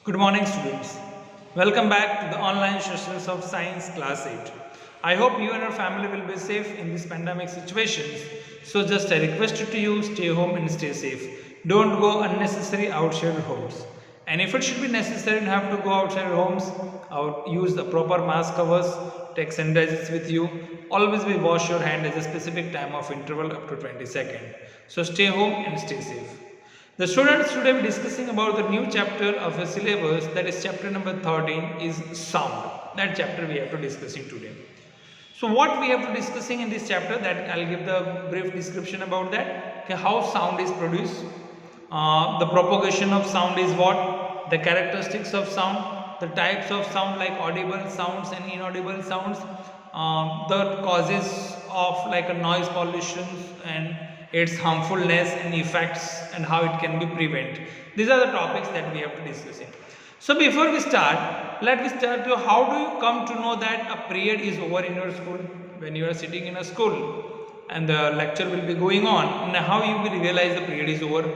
Good morning, students. Welcome back to the online sessions of Science Class 8. I hope you and your family will be safe in these pandemic situations. So, just a request to you stay home and stay safe. Don't go unnecessary outside your homes. And if it should be necessary and have to go outside your homes, use the proper mask covers, take sanitizers with you. Always be wash your hand at a specific time of interval up to 20 seconds. So, stay home and stay safe. The students today will be discussing about the new chapter of a syllabus, that is chapter number 13 is sound. That chapter we have to discussing today. So what we have to discussing in this chapter, that I'll give the brief description about that. Okay, how sound is produced, the propagation of sound is what, the characteristics of sound, the types of sound like audible sounds and inaudible sounds, the causes of like a noise pollution and its harmfulness and effects and how it can be prevented. These are the topics that we have to discuss in. So before we start, let me start to how do you come to know that a period is over in your school? When you are sitting in a school and the lecture will be going on, and how you will realize the period is over?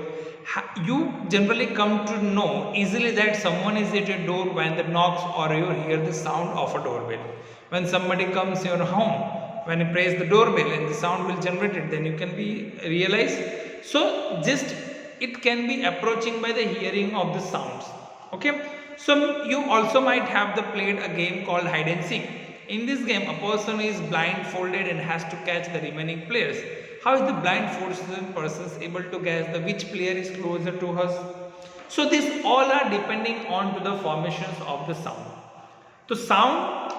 You generally come to know easily that someone is at your door when the knocks or you hear the sound of a doorbell. When somebody comes to your home, when you press the doorbell and the sound will generate it, then you can be realize. So just it can be approaching by the hearing of the sounds. Okay. So you also might have the played a game called hide and seek. In this game, a person is blindfolded and has to catch the remaining players. How is the blindfolded person able to guess the which player is closer to us? So these all are depending on to the formations of the sound. So sound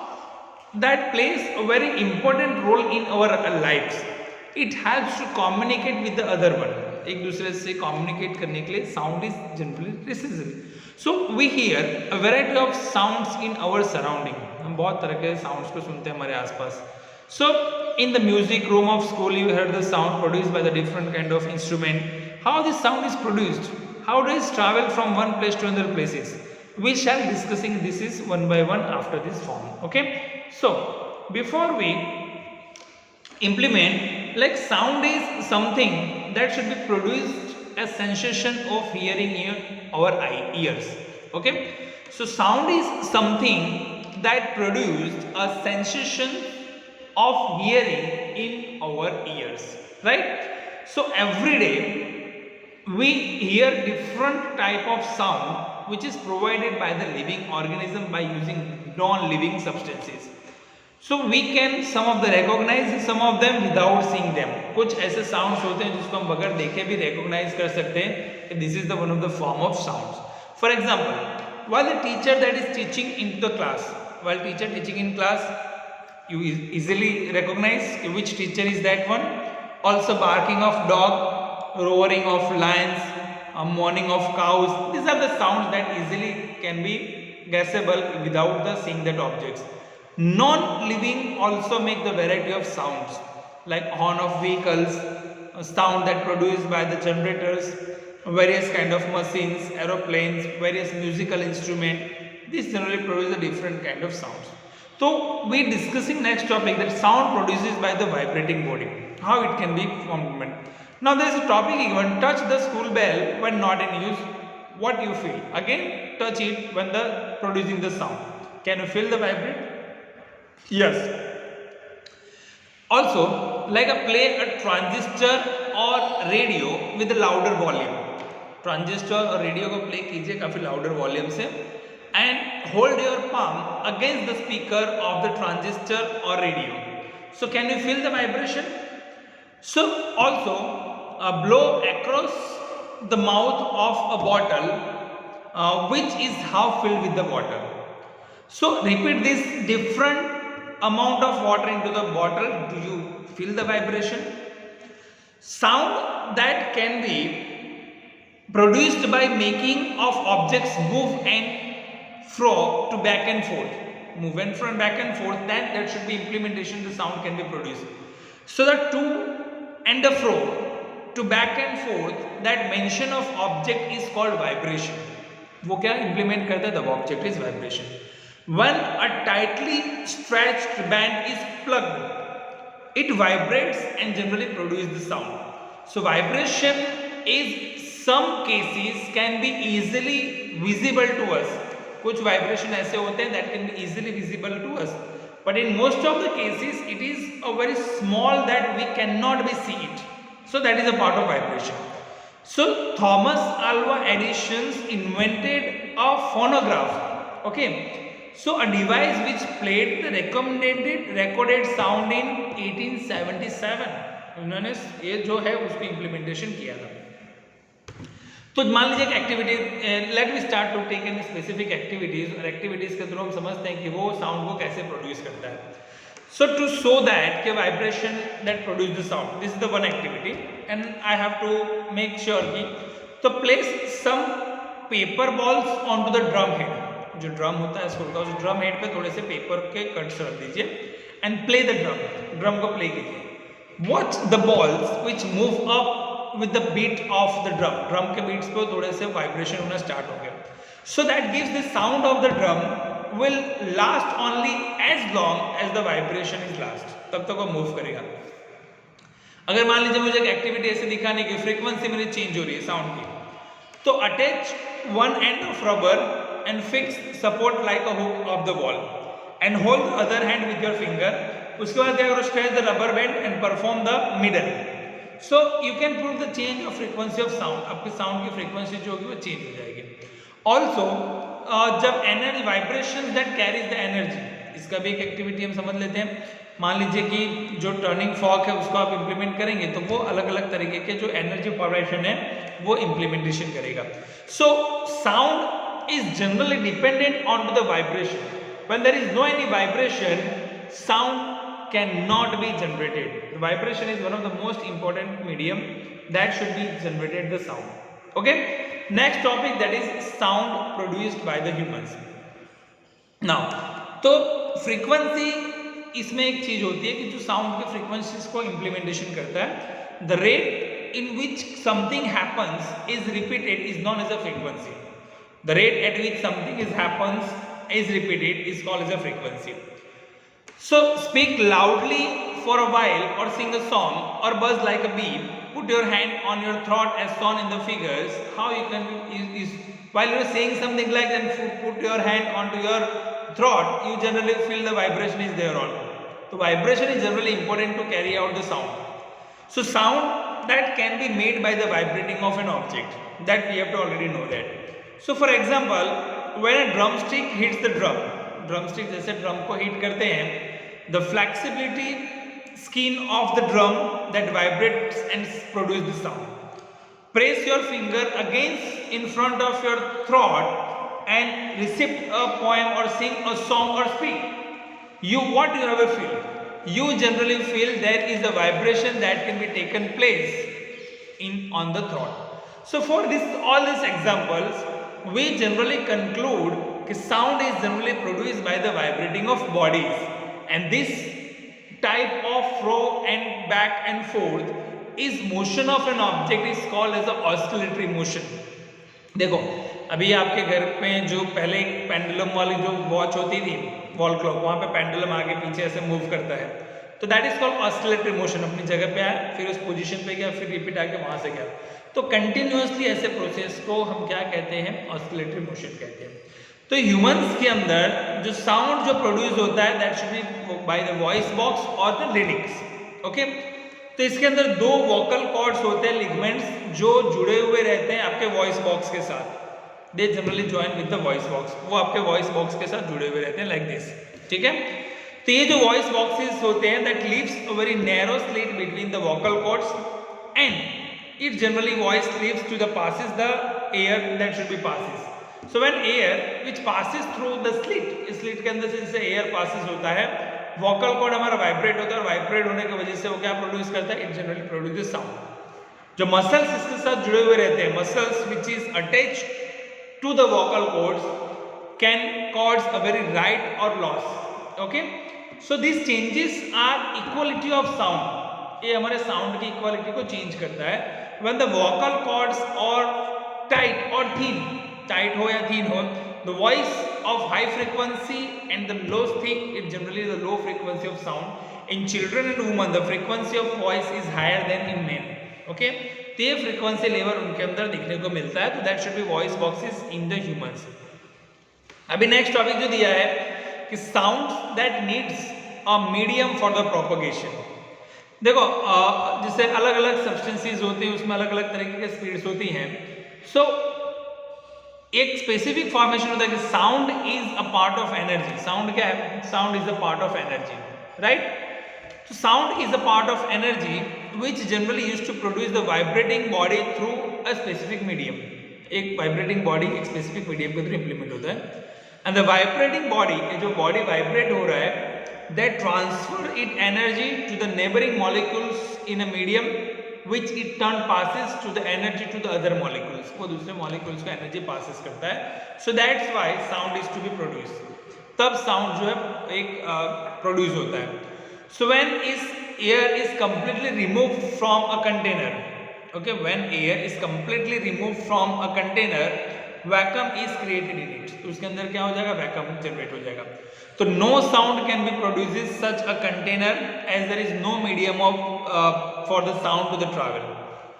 that plays a very important role in our lives. It helps to communicate with the other one. एक दूसरे से communicate करने के लिए sound is generally necessary. So we hear a variety of sounds in our surrounding. हम बहुत तरह के sounds को सुनते हैं हमारे आसपास. So in the music room of school you heard the sound produced by the different kind of instrument. How this sound is produced? How does it travel from one place to another places? We shall discussing this is one by one after this form. Okay. So before we implement, like sound is something that should be produced as sensation of hearing in our ears. Okay. So sound is something that produced a sensation of hearing in our ears, right? So every day we hear different type of sound which is provided by the living organism by using non-living substances. So we can some of the recognize some of them without seeing them. कुछ ऐसे sounds होते हैं जिसको हम बगैर देखे भी recognize कर सकते हैं. This is the one of the form of sounds. For example, while the teacher that is teaching in the class, while teacher teaching in class, you easily recognize which teacher is that one. Also barking of dog, roaring of lions, mourning of cows. These are the sounds that easily can be guessable without the seeing that objects. Non-living also make the variety of sounds like horn of vehicles, sound that produced by the generators, various kind of machines, aeroplanes, various musical instrument. This generally produce a different kind of sounds. So we discussing next topic that sound produces by the vibrating body. How it can be formed. Now there is a topic given, touch the school bell when not in use. What you feel? Again touch it when the producing the sound. Can you feel the vibrate? Yes. Also, like a play a transistor or radio with a louder volume. Transistor or radio को play कीजिए काफी louder volume से, and hold your palm against the speaker of the transistor or radio. So can you feel the vibration? So also blow across the mouth of a bottle which is half filled with the water. So repeat this different amount of water into the bottle. Do you feel the vibration? Sound that can be produced by making of objects move and fro to back and forth. Move and fro and back and forth, then there should be implementation, the sound can be produced. So the to and the fro, to back and forth, that mention of object is called vibration. वो क्या implement करता है? The object is vibration. When a tightly stretched band is plugged, it vibrates and generally produces the sound. So vibration is some cases can be easily visible to us. कुछ vibration ऐसे होते हैं that can be easily visible to us, but in most of the cases it is a very small that we cannot be see it. So that is a part of vibration. So Thomas Alva Edison invented a phonograph. Okay. So a device which played the recommended recorded sound in 1877. उन्होंने ये जो है उसको implementation किया था. तो मान लीजिए एक activity, let me start to take in specific activities, और एक्टिविटीज के थ्रू हम समझते हैं कि वो साउंड को कैसे प्रोड्यूस करता है. सो टू शो दैट के vibration that produce the sound, this is the one activity and I have to make sure कि तो place some paper balls on to the drum head. जो drum होता है school का, उस drum head पे थोड़े से पेपर के कट्स रख दीजिए and play the drum. Drum को प्ले कीजिए. Watch the balls which move up with the beat of the drum. Drum के बीट्स पे थोड़े से वाइब्रेशन होना स्टार्ट हो गया. So that gives the sound of the drum will last only as long as the vibration is last. तब तक वो मूव करेगा. अगर मान लीजिए मुझे एक एक्टिविटी ऐसे दिखाने की फ्रीक्वेंसी मेरी चेंज हो रही है साउंड की, तो attach one end of rubber and fix support like a hook of the wall and hold the other hand with your finger. उसके बाद क्या करो, stretch the rubber band and perform the middle. So you can prove the change of frequency of sound. आपके sound की frequency जो होगी वो change हो जाएगी. Also जब energy vibration that carries the energy, इसका भी एक एक्टिविटी हम समझ लेते हैं. मान लीजिए कि जो टर्निंग फॉक है उसको आप इंप्लीमेंट करेंगे तो वो अलग अलग तरीके के जो एनर्जी वाइब्रेशन है वो इंप्लीमेंटेशन करेगा. So sound is generally dependent on to the vibration. When there is no any vibration, sound cannot be generated. The vibration is one of the most important medium that should be generated the sound. Okay, next topic, that is sound produced by the humans. Now तो frequency, इसमें एक चीज होती है कि जो sound के frequencies को इम्प्लीमेंटेशन करता है, the rate in which something happens is repeated is known as a frequency. The rate at which something is repeated is called as a frequency. So speak loudly for a while or sing a song or buzz like a bee. Put your hand on your throat as shown in the figures. How you can is while you are saying something like that, put your hand onto your throat, you generally feel the vibration is there on. So vibration is generally important to carry out the sound. So sound that can be made by the vibrating of an object, that we have to already know that. So for example, when a drumstick hits the drum, drumstick जैसे drum को hit करते हैं, the flexibility skin of the drum that vibrates and produce the sound. Press your finger against in front of your throat and recite a poem or sing a song or speak. What do you ever feel? You generally feel there is a vibration that can be taken place on the throat. So for all these examples, we generally conclude sound is generally produced by the vibrating of bodies, and this type of throw and back and forth is motion of an object is called as a oscillatory motion. देखो अभी आपके घर में जो पहले pendulum वाली जो watch होती थी, वॉल क्लॉक, वहाँ पे पेंडुलम आगे पीछे ऐसे मूव करता है, तो that is called oscillatory motion. अपनी जगह पे आया, फिर उस पोजीशन पे गया, फिर रिपीट आके वहाँ से गया. तो कंटिन्यूअसली ऐसे प्रोसेस को हम क्या कहते हैं, ऑस्किलेटरी मोशन कहते हैं. तो ह्यूमंस के अंदर जो साउंड जो प्रोड्यूस होता है that should be by the voice box और द लिरिक्स. ओके, तो इसके अंदर दो वोकल कॉर्ड्स होते हैं, लिगमेंट्स, जो जुड़े हुए रहते हैं आपके वॉइस बॉक्स के साथ. They generally join with the voice box, वो आपके वॉइस बॉक्स के साथ जुड़े हुए रहते हैं लाइक दिस. ठीक है, तो ये जो वॉइस बॉक्सेस होते हैं that leaves a very narrow slit between the vocal cords and it generally voice leaves to the passes the air that should be passes. So when air which passes through the slit के अंदर से जैसे air passes होता है, vocal cord हमारा vibrate होता है, और वाइब्रेट होने की वजह से वो क्या प्रोड्यूस करता है, इट जनरली प्रोड्यूसेस साउंड. जो मसल्स इसके साथ जुड़े हुए रहते हैं, muscles which is attached to the vocal cords can cause a very right और loss. Okay, so this changes are equality of sound. ये हमारे साउंड की इक्वालिटी को चेंज करता है. व्हेन द वोकल कॉर्ड्स और टाइट और थीन, टाइट हो या थीन हो, the voice of high frequency and the low thick, it generally the low frequency of sound. In children and women the frequency of voice is higher than in men. Okay, तो ये frequency level उनके अंदर दिखने को मिलता है। तो that should be voice boxes in the humans. अभी नेक्स्ट टॉपिक जो दिया है कि sound that needs a medium for the propagation. देखो जैसे अलग अलग सब्सटेंसेस होते हैं, उसमें अलग अलग तरीके की स्पीड्स होती हैं। सो एक स्पेसिफिक फॉर्मेशन होता है कि sound is a part of energy. Sound क्या है? Sound is a part of energy, right? So sound is a part of energy which generally used to produce the vibrating body through a specific medium. एक vibrating body एक specific medium के through implement होता है, and the vibrating body जो body vibrate हो रहा है, that transfer it energy to the neighboring molecules in a medium which it turn passes to the energy to the other molecules. वो दूसरे molecules को energy passes करता है. So that's why sound is to be produced. तब sound जो है एक produce होता है. So when air is completely removed from a container, okay, when air is completely removed from a container, vacuum is created in it. तो उसके अंदर क्या हो जाएगा? वैक्यूम जनरेट हो जाएगा। तो no sound can be produced in such a container as there is no medium of for the sound to the travel.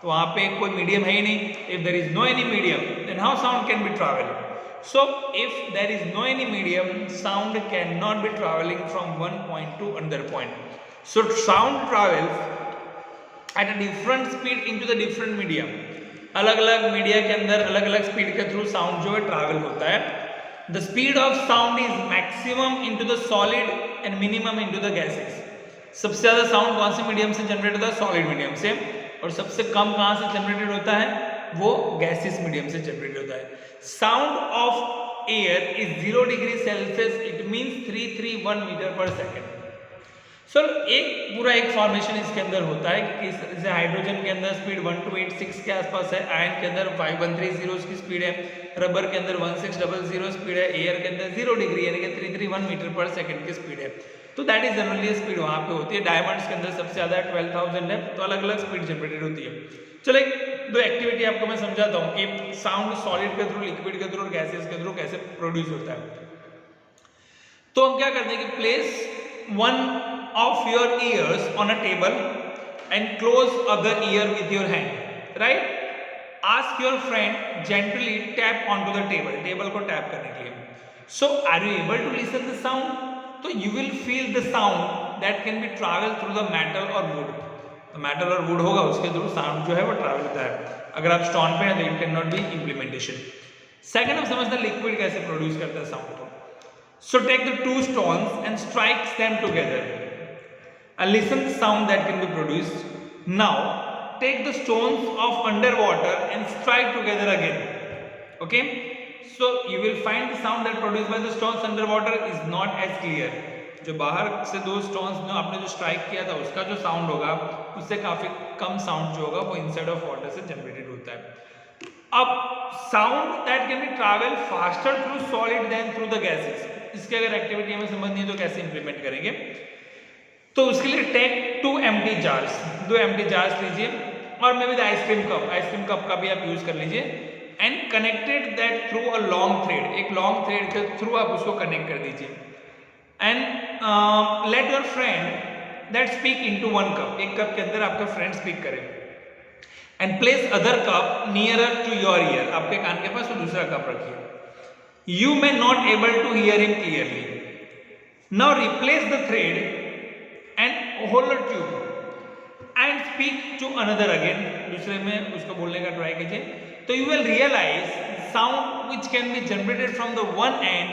तो वहाँ पे कोई मीडियम है ही नहीं। If there is no any medium, then how sound can be travel? So if there is no any medium, sound cannot be traveling from one point to another point. So sound travels at a different speed into the different medium. अलग अलग media के अंदर अलग अलग speed के through sound जो है travel होता है। The speed of sound is maximum into the solid and minimum into the gases. सबसे ज्यादा साउंड कौन से मीडियम से जनरेट होता है? सॉलिड मीडियम से। और सबसे कम कहाँ से जनरेटेड होता है? वो गैसेस मीडियम से जनरेट होता है। Sound of air is 0 degree Celsius, it means 331 metre per second. सो एक पूरा एक फॉर्मेशन इसके अंदर होता है कि जैसे हाइड्रोजन के अंदर स्पीड 1286 के आसपास है, आयन के अंदर 5130 की स्पीड है, रबर के अंदर 1600 स्पीड है, एयर के अंदर 0 डिग्री यानी कि 331 मीटर पर सेकेंड की स्पीड है। तो दैट इज जनरली स्पीड वहाँ पे होती है। डायमंड्स के अंदर सबसे ज्यादा 12,000 है। तो अलग अलग स्पीड जनरेटेड होती है। चलो एक दो एक्टिविटी आपको मैं समझाता हूँ कि साउंड सॉलिड के थ्रू, लिक्विड के थ्रू और गैसेस के थ्रू कैसे प्रोड्यूस होता है। तो हम क्या करते हैं कि place one of your ears on a table and close other ear with your hand, right? Ask your friend gently tap on to the table, table को टैप करने के लिए। So are you able to listen the sound? तो you will feel the sound that can be travel through the metal और would. तो metal और would होगा, उसके थ्रू साउंड जो है वो ट्रैवल होता है। अगर आप स्टोन पे हैं तो it can not be implementation. Second हम समझते हैं लिक्विड कैसे प्रोड्यूस करता है साउंड को। So take the two stones and strike them together and listen the sound that can be produced. Now take the stones of underwater and strike together again. Okay, so you will find the sound that produced by the stones underwater is not as clear. जो बाहर से दो stones ने आपने जो strike किया था उसका जो साउंड होगा उससे काफी कम साउंड जो होगा वो इनसाइड ऑफ वाटर से जनरेटेड होता है। अब sound that can be travel faster through solid than through the gases, इसकी अगर एक्टिविटी हमें समझनी है तो कैसे इंप्लीमेंट करेंगे? तो उसके लिए take 2 empty jars, 2 empty jars लीजिए और मे विद आइसक्रीम कप का भी आप यूज कर लीजिए and connected that through a long thread, एक लॉन्ग थ्रेड के थ्रू आप उसको कनेक्ट कर दीजिए and let your friend that speak into one cup, एक कप के अंदर आपका फ्रेंड स्पीक करे and place other cup nearer to your ear, आपके कान के पास वो दूसरा कप रखिए। You may not able to hear him clearly. Now replace the thread and hold a tube and speak to another again, दूसरे में उसको बोलने का ट्राई कीजिए। तो you will realize sound which can be generated from the one end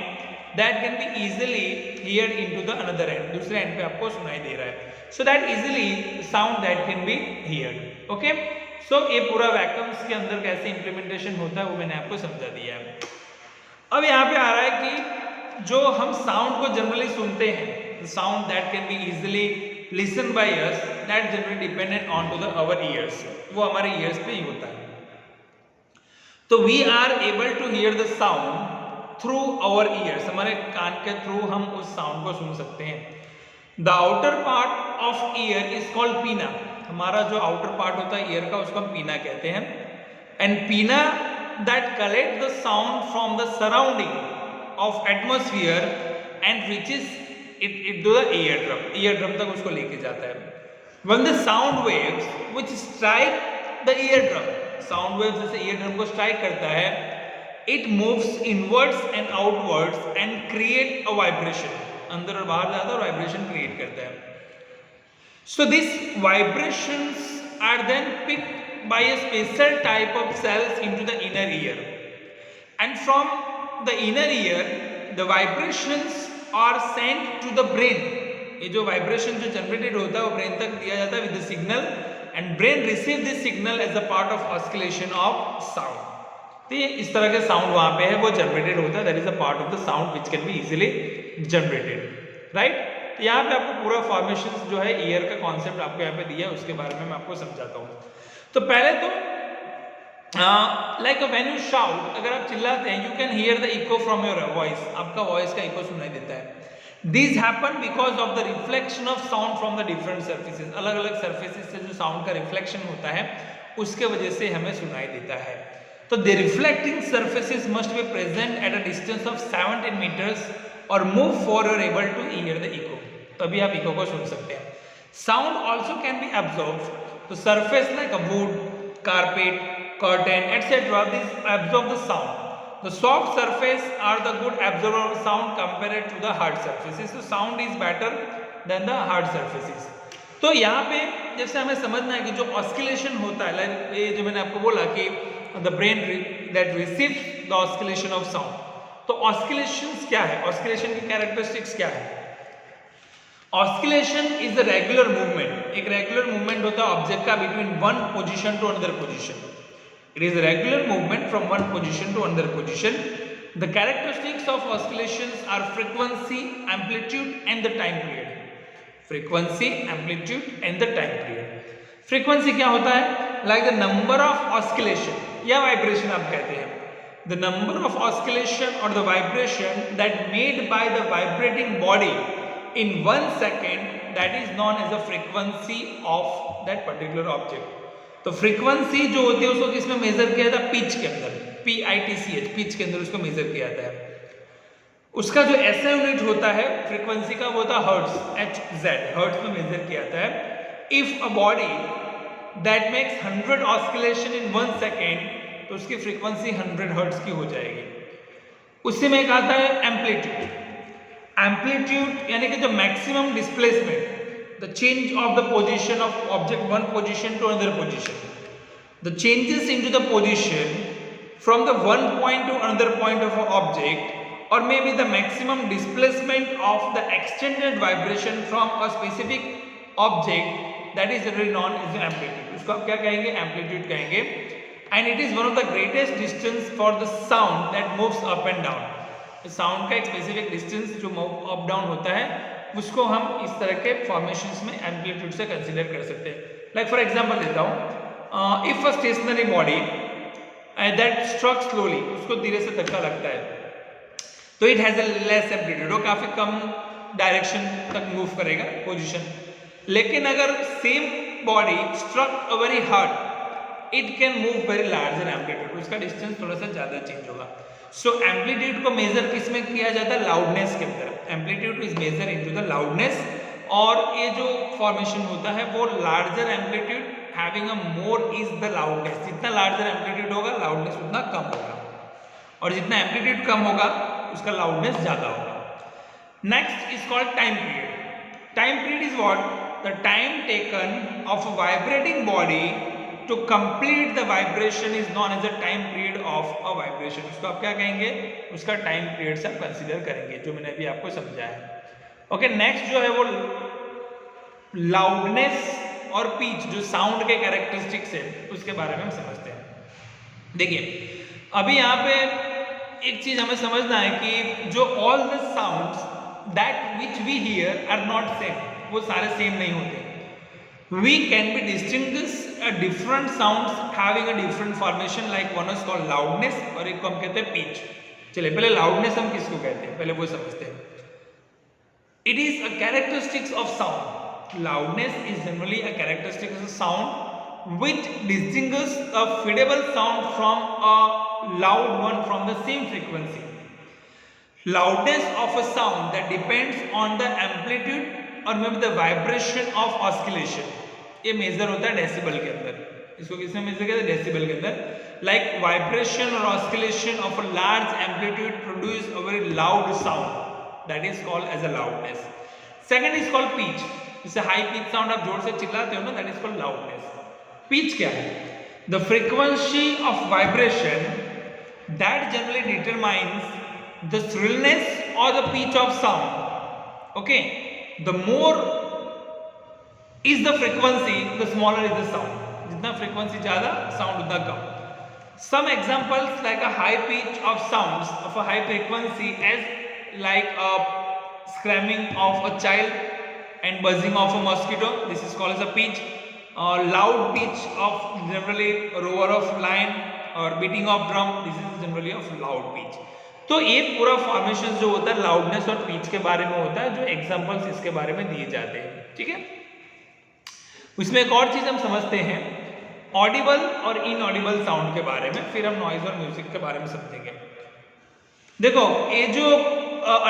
that can be easily heard into the another end, दूसरे end पे आपको सुनाई दे रहा है। So that easily sound that can be heard. Okay, so ये पूरा vacuums के अंदर कैसे इम्प्लीमेंटेशन होता है वो मैंने आपको समझा दिया है। अब यहाँ पे आ रहा है कि जो हम साउंड को जनरली सुनते हैं, the sound that can be easily listened by us, that generally dependent on to the our ears, वो हमारे ears पे ही होता है। तो we are able to hear the sound through our ears, हमारे कान के थ्रू हम उस साउंड को सुन सकते हैं। The outer part of ear is called pinna, हमारा जो outer part होता है ear का उसको हम pinna कहते हैं। And pinna that collect the sound from the surrounding of atmosphere and reaches it to the eardrum, eardrum तक उसको लेके जाता है। When the sound waves which strike the ear drum, sound wave जैसे ईयर ड्रम को strike करता है, it moves inwards and outwards and create a vibration, अंदर और बाहर जाता है और वाइब्रेशन क्रिएट करता है. So these vibrations are then picked by a special type of cells into the inner ear, and from the inner ear the vibrations are sent to the brain. ये जो वाइब्रेशन जो generated होता है वो brain तक दिया जाता है with the signal, and brain receive this signal as a part of oscillation of sound. तो ये इस तरह के साउंड वहां पे है वो जनरेटेड होता है, that is a part of the sound which can be easily generated, right. तो यहाँ पे आपको पूरा फॉर्मेशन जो है ईयर का कॉन्सेप्ट आपको यहाँ पे दिया है, उसके बारे में मैं आपको समझाता हूँ. तो पहले तो लाइक व्हेन यू शाउट, अगर आप चिल्लाते हैं, you can hear the eco from your voice, आपका वॉइस का इको सुनाई देता है. These happen because of the reflection of sound from the different surfaces. अलग अलग surfaces से जो sound का reflection होता है उसके वजह से हमें सुनाई देता है. तो the reflecting surfaces must be present at a distance of 17 meters or move for you're able to hear the echo. तभी आप echo को सुन सकते हैं. Sound also can be absorbed. तो surface like a wood, carpet, curtain, etc. These absorb the sound. The soft surface are the good absorber of sound compared to the hard surfaces. So sound is better than the hard surfaces. तो यहाँ पे जैसे हमें समझना है कि जो oscillation होता है, लाइक ये जो मैंने आपको बोला कि the brain that receives the oscillation of sound. तो ऑस्किलेशंस क्या है, ऑस्किलेशन की कैरेक्टरिस्टिक्स क्या है. Oscillation is a regular movement, एक रेगुलर मूवमेंट होता है ऑब्जेक्ट का between one position to another position. It is a regular movement from one position to another position. The characteristics of oscillations are frequency, amplitude and the time period. Frequency, amplitude and the time period. Frequency क्या होता है? Like the number of oscillation या vibration आप कहते हैं. The number of oscillation or the vibration that made by the vibrating body in 1 second, that is known as the frequency of that particular object. तो frequency जो होती है उसको किसमें मेजर किया जाता है, पिच के अंदर, PITCH, पिच के अंदर उसको मेजर किया जाता है. उसका जो ऐसा यूनिट होता है फ्रीक्वेंसी का वो होता है हर्ट्ज, HZ, हर्ट्ज में मेजर किया जाता है. If a body that makes 100 oscillation in 1 second तो उसकी फ्रीक्वेंसी 100 हर्ट्ज की हो जाएगी. उसी में एक आता है एम्पलीट्यूड. एम्पलीट्यूड यानी कि जो maximum displacement, the change of the position of object one position to another position, the changes into the position from the one point to another point of an object, or maybe the maximum displacement of the extended vibration from a specific object, that is really known as the amplitude. उसको आप क्या कहेंगे, amplitude कहेंगे. and it is one of the greatest distance for the sound that moves up and down. Sound का एक specific distance जो move up down होता है उसको हम इस तरह के फॉर्मेशंस में एम्पलीट्यूड से कंसीडर कर सकते हैं. लाइक फॉर एग्जांपल देता हूँ, if a stationary body that struck slowly, उसको धीरे से धक्का लगता है तो it has a less amplitude, वो काफी कम डायरेक्शन तक मूव करेगा पोजीशन. लेकिन अगर same body struck a very hard, it can move very larger amplitude, उसका डिस्टेंस थोड़ा सा ज्यादा चेंज होगा. सो एम्पलीट्यूड को मेजर किस में किया जाता है, लाउडनेस के अंदर. Amplitude is measure into the loudness, और ये जो फॉर्मेशन होता है वो larger amplitude having a more is the loudness. जितना लार्जर एम्पलीट्यूड होगा लाउडनेस उतना कम होगा, और जितना एम्पलीट्यूड कम होगा उसका लाउडनेस ज्यादा होगा. Next is called time period. Time period is what, the time taken of a vibrating body to complete the vibration is known as the time period of a vibration. उसको आप क्या कहेंगे, उसका time period से आप consider करेंगे, जो मैंने अभी आपको समझाया है. ओके, नेक्स्ट जो है वो लाउडनेस और पिच, जो साउंड के कैरेक्टरिस्टिक्स है उसके बारे में हम समझते हैं. देखिए अभी यहाँ पे एक चीज हमें समझना है कि जो all the sounds that which we hear are not same, वो सारे सेम नहीं होते. We can be distinguish a different sounds having a different formation, like one is called loudness और एक को हम कहते हैं pitch. चलिए पहले loudness हम किसको कहते हैं, पहले वो समझते हैं. It is a characteristics of sound. Loudness is generally a characteristic of sound which distinguishes a feeble sound from a loud one from the same frequency. Loudness of a sound that depends on the amplitude और may be the vibration of oscillation, ये major होता है decibel के अंदर. इसको किसमें मिल सके decibel के अंदर. लाइक वाइब्रेशन और oscillation of a large amplitude produce a very loud sound, that is called as a loudness. Second is called pitch. जैसे हाई पिच साउंड आप जोर से चिल्लाते हो ना, that is called loudness. Pitch क्या है? The frequency of vibration that generally determines the shrillness or the pitch of sound. Okay, the more is the frequency, the smaller is the sound. जितना frequency ज़्यादा, sound उतना कम. Some examples like a high pitch of sounds of a high frequency as like a screaming of a child and buzzing of a mosquito. This is called as a pitch. Loud pitch of generally roar of lion or beating of drum. This is generally of loud pitch. तो ये पूरा formation जो होता है loudness और pitch के बारे में होता है, जो एग्जांपल्स इसके बारे में दिए जाते हैं. ठीक है. उसमें एक और चीज हम समझते हैं ऑडिबल और इनऑडिबल साउंड के बारे में, फिर हम नॉइज और म्यूजिक के बारे में समझेंगे. देखो ये जो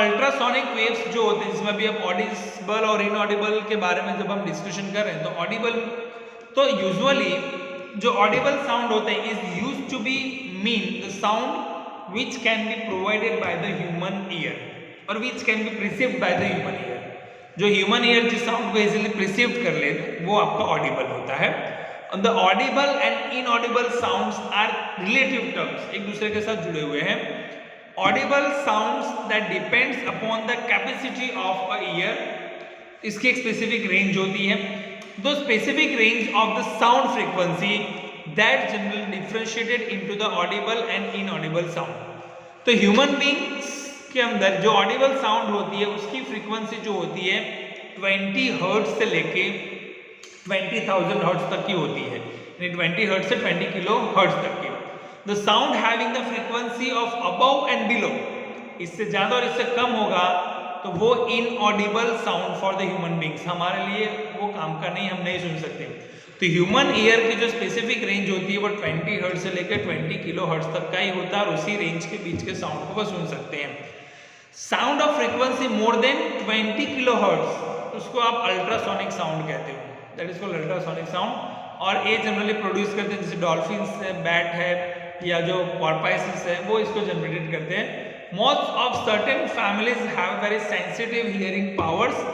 अल्ट्रासोनिक वेव्स जो होते हैं, जिसमें भी हम ऑडिबल और इनऑडिबल के बारे में जब हम डिस्कशन कर रहे हैं, तो ऑडिबल तो यूजुअली जो ऑडिबल साउंड होते हैं is used to be mean the sound which can be provided by the human ear or which can be perceived by the human ear. जो human ear जिस sound को easily perceived कर ले वो आपका audible होता है. The audible and inaudible sounds are relative terms, एक दूसरे के साथ जुड़े हुए हैं. Audible sounds that depends upon the capacity of a ear, इसकी एक specific range होती है. The specific range of the sound frequency that generally differentiated into the audible and inaudible sound. तो ह्यूमन बींग्स के अंदर जो ऑडिबल साउंड होती है उसकी फ्रीक्वेंसी जो होती है 20 हर्ट्ज से लेके 20,000 हर्ट्ज तक की होती है, यानी 20 हर्ट्ज से 20 किलो हर्ट्ज तक की. The sound having the frequency of above and below, इससे ज्यादा और इससे कम होगा तो वो inaudible sound for the human beings, हमारे लिए वो काम का नहीं, हम नहीं सुन सकते. तो ह्यूमन ईयर की जो स्पेसिफिक रेंज होती है वो 20 हर्ट्ज से लेकर 20 किलो हर्ट्ज तक का ही होता है, और उसी रेंज के बीच के साउंड को वो सुन सकते हैं. Sound of frequency more than 20 kilo hertz उसको आप अल्ट्रासोनिक साउंड कहते हो, that is called ultrasonic sound. और ये जनरली प्रोड्यूस करते हैं, जैसे डॉल्फिन्स है, बैट है या जो पॉर्पाइसिस है, वो इसको जनरेट करते हैं. Most of certain families have very sensitive hearing powers.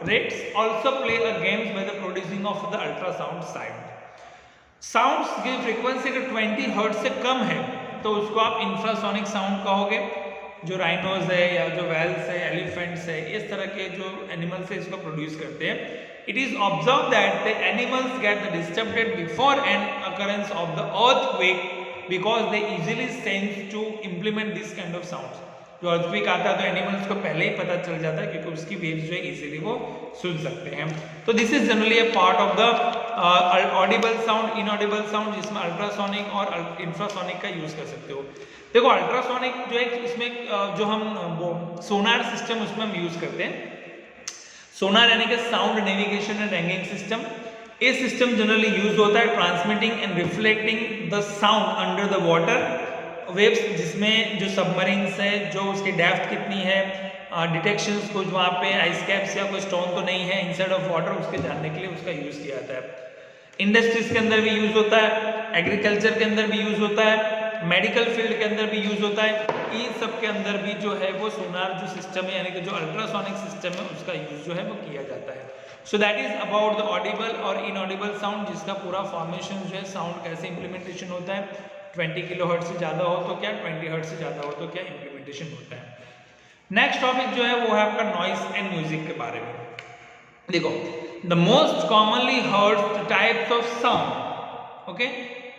Rates also play a game by the producing of the ultrasound sound. Sounds की frequency अगर 20 हर्ट्ज से कम है तो उसको आप इंफ्रासोनिक साउंड कहोगे. जो राइनोज है या जो वेल्स है, एलिफेंट्स है, इस तरह के जो एनिमल्स है इसको प्रोड्यूस करते हैं. It is observed that the animals get disturbed before an occurrence of the earthquake because they easily sense to implement this kind of sounds. जो अर्थक्वेक आता है तो एनिमल्स को पहले ही पता चल जाता है क्योंकि उसकी वेव्स जो है इजीली वो सुन सकते हैं. तो this is generally a part of the Audible sound, inaudible sound, जिसमें अल्ट्रासोनिक और इंफ्रासोनिक का यूज कर सकते हो. देखो अल्ट्रासोनिक जो है इसमें जो हम सोनार सिस्टम उसमें हम यूज करते हैं. सोनार यानी कि sound navigation and ranking system. ये सिस्टम जनरली यूज होता है transmitting and reflecting the sound under the water waves, जिसमें जो सबमरीन्स है, जो उसकी डेप्थ कितनी है, डिटेक्शंस कुछ वहाँ पे आइस कैप्स या कोई स्टोन तो नहीं है इनसाइड ऑफ वाटर, उसके जानने के लिए उसका यूज़ किया जाता है. इंडस्ट्रीज के अंदर भी यूज़ होता है, एग्रीकल्चर के अंदर भी यूज़ होता है, मेडिकल फील्ड के अंदर भी यूज़ होता है. इन सब के अंदर भी जो है वो सोनार जो सिस्टम है यानी कि जो अल्ट्रासोनिक सिस्टम है उसका यूज़ जो है वो किया जाता है. So that is about the Audible और इनऑडिबल साउंड, जिसका पूरा फॉर्मेशन जो है साउंड कैसे इंप्लीमेंटेशन होता है. 20 किलो हर्ट्ज से ज़्यादा हो तो क्या, 20 हर्ट्ज से ज़्यादा हो तो क्या इंप्लीमेंटेशन होता है. नेक्स्ट टॉपिक जो है वो है आपका नॉइस एंड म्यूजिक के बारे में. देखो the most commonly heard types of sound, okay,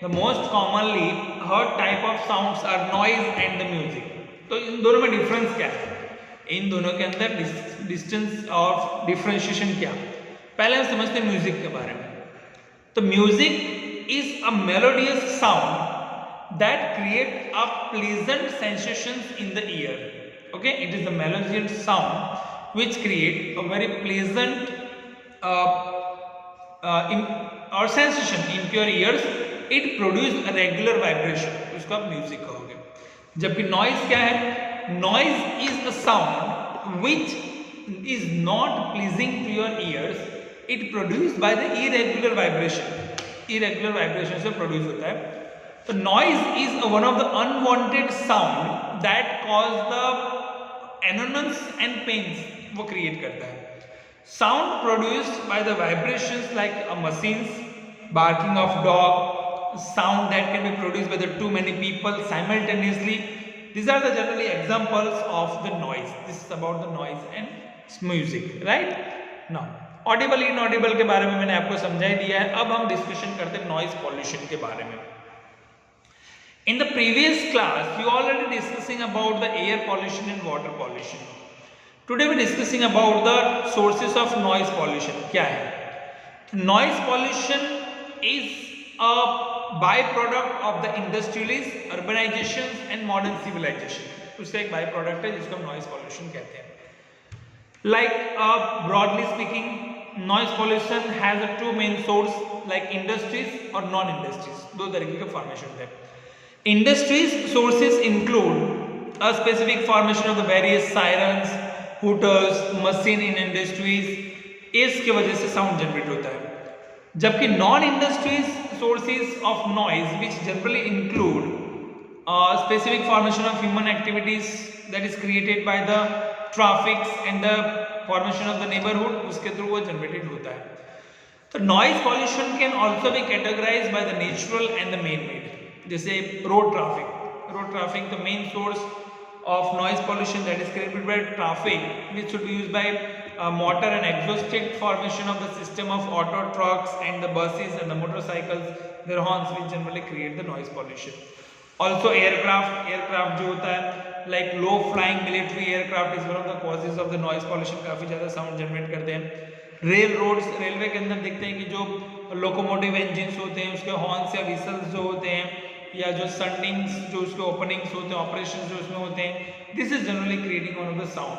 the most commonly heard type of sounds are noise and the music. तो इन दोनों में डिफरेंस क्या है, इन दोनों के अंदर डिस्टेंस और डिफरेंशिएशन क्या. पहले हम समझते हैं म्यूजिक के बारे में. तो music is a melodious sound that create a pleasant sensations in the ear. Okay, it is a melodious sound which create a very pleasant or sensation in your ears. It produce a regular vibration, उसको आप music कहोगे. जबकि noise क्या है, noise is a sound which is not pleasing to your ears. It produced by the irregular vibration. Irregular vibration से produce होता है। तो noise is one of the unwanted sound that cause the annoyance and pains, वो create करता है। Sound produced by the vibrations like a machines, barking of dog, sound that can be produced by the too many people simultaneously. These are the generally examples of the noise. This is about the noise and music, right? Now, audible inaudible के बारे में मैंने आपको समझा ही दिया है। अब हम डिस्कशन करते हैं नॉइज पॉल्यूशन के बारे में। In the previous class, you already discussing about the air pollution and water pollution. Today we discussing about the sources of noise pollution. क्या है? Noise pollution is a byproduct of the industrialized urbanization and modern civilization. उसका एक byproduct है जिसको हम noise pollution कहते हैं। Like broadly speaking, noise pollution has a two main source, like industries और non-industries, दो तरीके के formation होते हैं। Industries sources include a specific formation of the various sirens, hooters, machine in industries, इसके वजह से साउंड जनरेट होता है। जबकि non industries sources of noise which generally include specific formation of human activities that is created by the traffics and the formation of the neighbourhood, उसके through वो generated होता है। तो noise pollution can also be categorised by the natural and the man made. जैसे road traffic the main source of noise pollution that is created by traffic, which should be used by motor and exhausted formation of the system of auto trucks and the buses and the motorcycles, their horns, which generally create the noise pollution. Also aircraft जो होता है like low flying military aircraft is one of the causes of the noise pollution, काफी ज्यादा sound generate करते हैं। Railway के अंदर देखते हैं कि जो लोकोमोटिव इंजिन्स होते हैं उसके हॉर्न्स या व्हिसल्स जो होते हैं, या जो सनडिंग्स जो उसके ओपनिंग्स होते हैं, ऑपरेशंस जो उसमें होते हैं, this is generally creating one of the sound.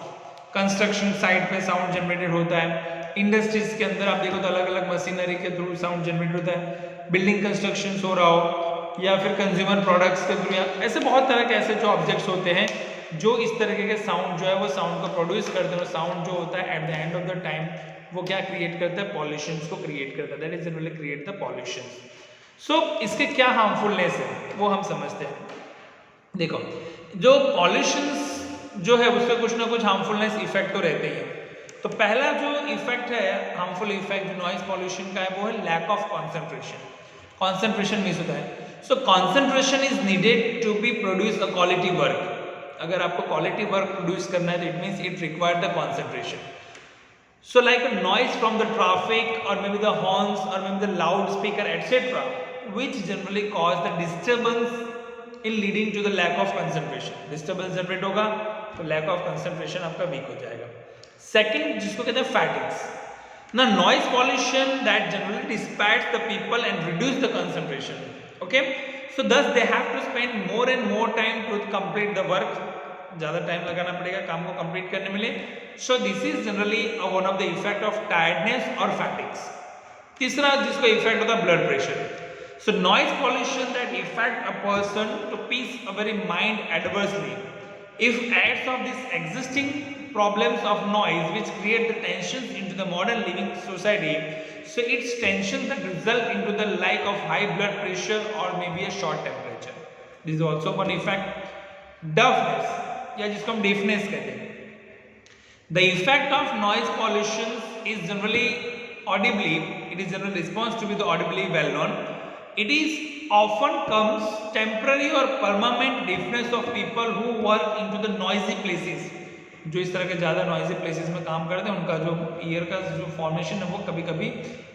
Construction site पे साउंड जनरेटेड होता है। इंडस्ट्रीज के अंदर आप देखो तो अलग अलग मशीनरी के थ्रू साउंड जनरेट होता है। बिल्डिंग कंस्ट्रक्शन हो रहा हो या फिर कंज्यूमर प्रोडक्ट्स के थ्रू, या ऐसे बहुत तरह के ऐसे जो ऑब्जेक्ट्स होते हैं जो इस तरीके के साउंड जो है वो साउंड को प्रोड्यूस करते हैं। साउंड जो होता है at the end of the time वो क्या क्रिएट करता है? पॉल्यूशन को क्रिएट करता है। That is generally create the pollution. So इसके क्या हार्मफुलनेस है वो हम समझते हैं। देखो, जो पॉल्यूशंस जो है उसके कुछ ना कुछ हार्मफुलनेस इफेक्ट तो रहते ही है। तो पहला जो इफेक्ट है हार्मफुल इफेक्ट जो नॉइज पॉल्यूशन का है वो है लैक ऑफ कॉन्सेंट्रेशन मिस होता है। So concentration is needed to be produce a quality work. अगर आपको क्वालिटी वर्क प्रोड्यूस करना है तो it means it require the concentration. So like a noise from the traffic or maybe the horns or maybe the loudspeaker etc, which generally cause the disturbance in leading to the lack of concentration. Disturbance generate होगा तो lack of concentration आपका weak हो जाएगा। Second जिसको कहते हैं fatigues. Now noise pollution that generally distracts the people and reduce the concentration. Okay, so thus they have to spend more and more time to complete the work. ज़्यादा time लगाना पड़ेगा काम को कंप्लीट करने में लिए। So this is generally one of the effect of tiredness और fatigues. तीसरा जिसको इफेक्ट होता है blood pressure. So noise pollution that effect a person to peace a very mind adversely if adds of this existing problems of noise which create the tensions into the modern living society, so its tension that result into the like of high blood pressure or maybe a short temperature. This is also one effect. Deafness या जिसको हम deafness कहते हैं। The effect of noise pollution is generally audibly, it is generally response to be the audibly well known. It is often comes temporary or permanent deafness of people who work into the noisy places. जो इस तरह के ज़्यादा noisy places में काम करते हैं उनका जो ईयर का जो फॉर्मेशन है वो कभी कभी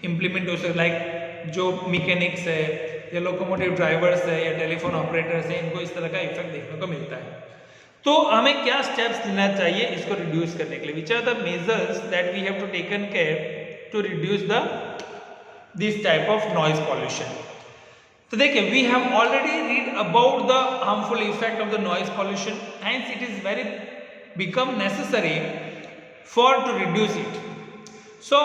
इम्प्लीमेंट हो सकता है। लाइक जो मैकेनिक्स है या लोकोमोटिव ड्राइवर्स है या टेलीफोन ऑपरेटर्स हैं, इनको इस तरह का इफेक्ट देखने को मिलता है। तो हमें क्या स्टेप्स लेना चाहिए इसको रिड्यूस करने के लिए? Which are the measures that we have to taken care to reduce the this type of noise pollution? तो देखिए, we have already read about the harmful effect of the noise pollution, hence it is very become necessary for to reduce it. So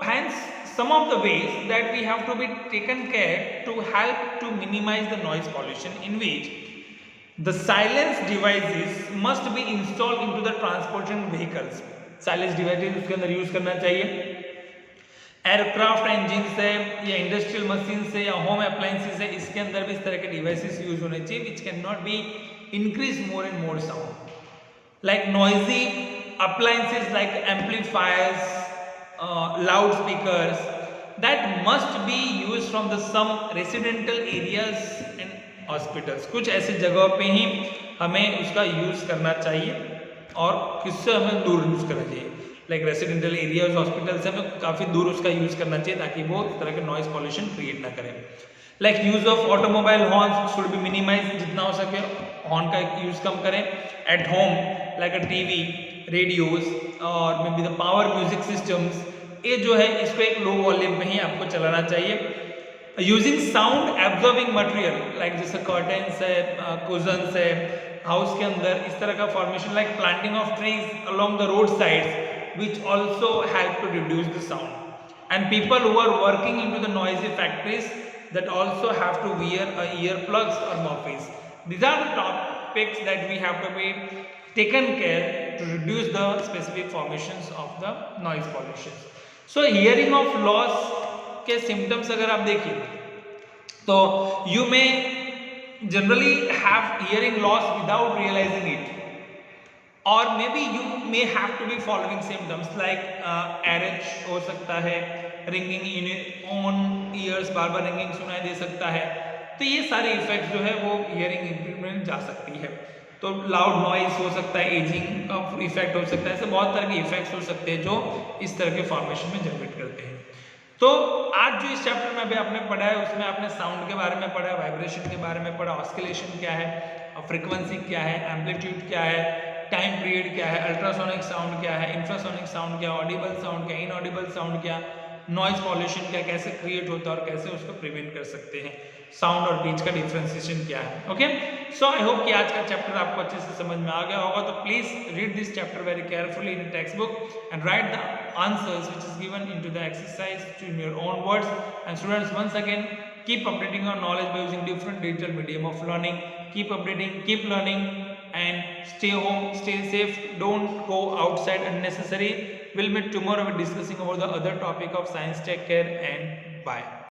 hence some of the ways that we have to be taken care to help to minimize the noise pollution, in which the silence devices must be installed into the transportation vehicles. Silence devices उसके अंदर use करना चाहिए। Aircraft engine है या industrial machine से या home appliances है, इसके अंदर भी इस तरह के डिवाइसेस यूज होने चाहिए which can not be increase more and more sound, like noisy appliances like amplifiers, loudspeakers that must be used from the some residential areas and hospitals. कुछ ऐसी जगहों पे ही हमें उसका यूज करना चाहिए और किससे हमें दूर यूज करना चाहिए, लाइक रेसिडेंशियल एरियाज हॉस्पिटल से हमें काफ़ी दूर उसका यूज करना चाहिए ताकि वो इस तरह के नॉइज पॉल्यूशन क्रिएट ना करें. Like use of automobile horns should be minimize, जितना हो सके हॉर्न का यूज कम करें. At home like a TV, radios और may be the power music systems, ये जो है इसको एक लो वॉल्यूम में ही आपको चलाना चाहिए. Using sound absorbing material like जैसे कर्टेन्स है, कुशन्स है हाउस के अंदर, इस तरह का formation like planting of trees along the road sides which also help to reduce the sound. And people who are working in to the noisy factories that also have to wear earplugs or mouthpiece. These are the topics that we have to be taken care to reduce the specific formations of the noise pollution. So hearing of loss के symptoms अगर आप देखिए तो you may generally have hearing loss without realizing it, or maybe you may have to be following symptoms like RH हो सकता है, ringing in on years, bar bar ringing सुनाई दे सकता है. तो ये सारे इफेक्ट्स जो है वो हियरिंग इम्प्रूवमेंट जा सकती है. तो लाउड नॉइज हो सकता है, एजिंग का इफेक्ट हो सकता है, ऐसे बहुत तरह के इफेक्ट्स हो सकते हैं जो इस तरह के फॉर्मेशन में जनरेट करते हैं. तो आज जो इस चैप्टर में अभी आपने पढ़ा है उसमें आपने साउंड के बारे में पढ़ा, वाइब्रेशन के बारे में पढ़ा, ऑस्किलेशन क्या है, फ्रीक्वेंसी क्या है, एम्पलीट्यूड क्या है, टाइम पीरियड क्या है, अल्ट्रासोनिक साउंड क्या है, इंफ्रासोनिक साउंड क्या, ऑडिबल साउंड क्या, इनऑडिबल साउंड क्या, नॉइज पॉल्यूशन क्या, कैसे क्रिएट होता है और कैसे उसको प्रिवेंट कर सकते हैं, साउंड और पिच का डिफरेंशिएशन क्या है. ओके, सो आई होप कि आज का चैप्टर आपको अच्छे से समझ में आ गया होगा. तो please read this chapter very carefully in text book and write the answers which is given into the exercise in your own words. And students, once again keep updating your knowledge by using different digital medium of learning. Keep updating, keep learning, and stay home, stay safe, don't go outside unnecessary. We'll meet tomorrow with discussing about the other topic of science. Take care and bye.